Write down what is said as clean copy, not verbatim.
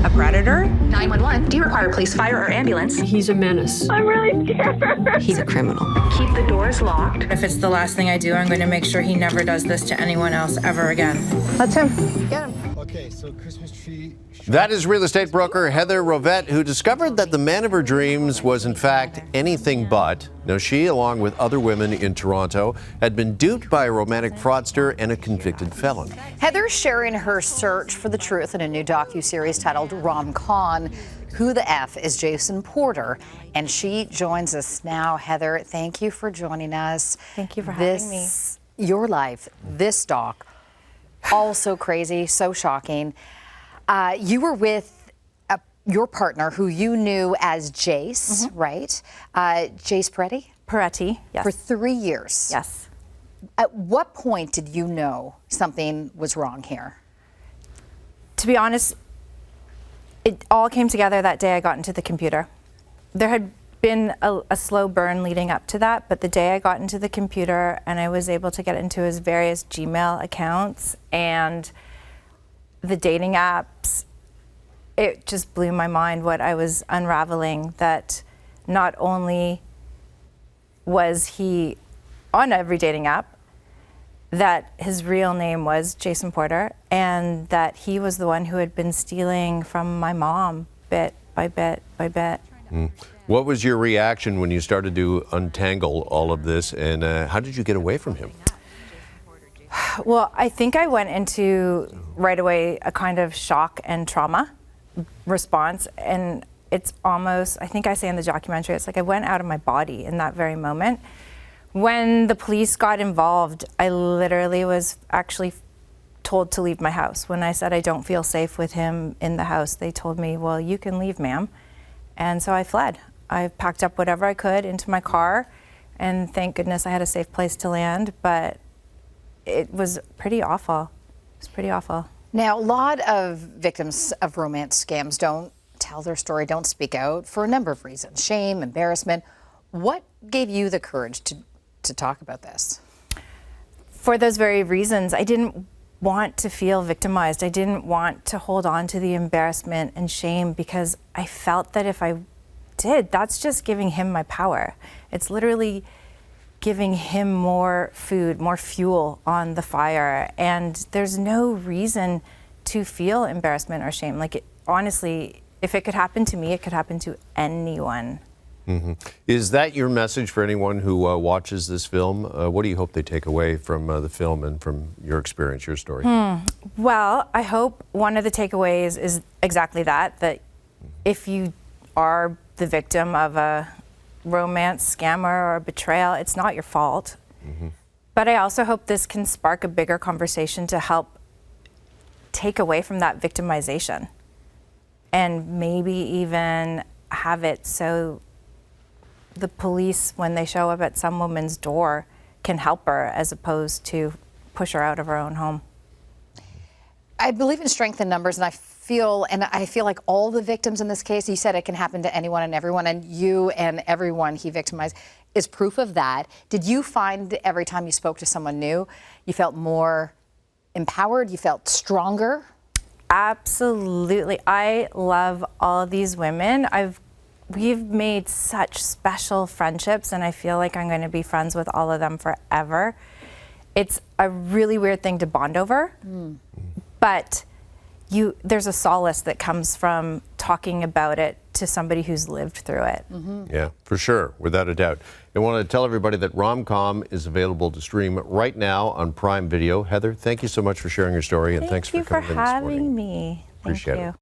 a predator. 911, do you require police, fire, or ambulance? He's a menace. I'm really scared. He's a criminal. Keep the doors locked. If it's the last thing I do, I'm going to make sure he never does this to anyone else ever again. That's him. Get him. Okay, so Christmas tree. That is real estate broker Heather Rovet, who discovered that the man of her dreams was in fact anything but. Now, she, along with other women in Toronto, had been duped by a romantic fraudster and a convicted felon. Heather's sharing her search for the truth in a new docu-series titled Rom-con. Who the F is Jason Porter? And she joins us now. Heather, thank you for joining us. Thank you for having me. Your life, this doc, all so crazy, so shocking. You were with your partner, who you knew as Jace, right? Jace Peretti, yes. For 3 years. Yes. At what point did you know something was wrong here? To be honest, it all came together that day I got into the computer. There had been a slow burn leading up to that, but the day I got into the computer and I was able to get into his various Gmail accounts and the dating apps, it just blew my mind what I was unraveling, that not only was he on every dating app, that his real name was Jason Porter, and that he was the one who had been stealing from my mom bit by bit by bit. What was your reaction when you started to untangle all of this, and how did you get away from him? Well, I think I went into right away a kind of shock and trauma response, and it's almost, I think I say in the documentary, it's like I went out of my body in that very moment. When the police got involved, I literally was actually told to leave my house. When I said I don't feel safe with him in the house, they told me, well, you can leave, ma'am. And so I fled. I packed up whatever I could into my car, and thank goodness I had a safe place to land, but it was pretty awful. It was pretty awful. Now, a lot of victims of romance scams don't tell their story, don't speak out for a number of reasons. Shame, embarrassment. What gave you the courage to talk about this? For those very reasons. I didn't want to feel victimized. I didn't want to hold on to the embarrassment and shame, because I felt that if I did, that's just giving him my power. It's literally giving him more food, more fuel on the fire, and there's no reason to feel embarrassment or shame. Like, honestly, if it could happen to me, it could happen to anyone. Is that your message for anyone who watches this film? What do you hope they take away from the film and from your experience, your story? Well, I hope one of the takeaways is exactly that, that if you are the victim of a romance scammer or a betrayal, it's not your fault. But I also hope this can spark a bigger conversation to help take away from that victimization, and maybe even have it so the police, when they show up at some woman's door, can help her as opposed to push her out of her own home. I believe in strength in numbers, and I feel like all the victims in this case, you said it can happen to anyone and everyone, and you and everyone he victimized is proof of that. Did you find every time you spoke to someone new, you felt more empowered, you felt stronger? Absolutely. I love all of these women. We've made such special friendships, and I feel like I'm going to be friends with all of them forever. It's a really weird thing to bond over, but there's a solace that comes from talking about it to somebody who's lived through it. Yeah, for sure, without a doubt. I want to tell everybody that Rom-com is available to stream right now on Prime Video. Heather, thank you so much for sharing your story, and thanks for coming in this morning. Thank you for having me. Appreciate it.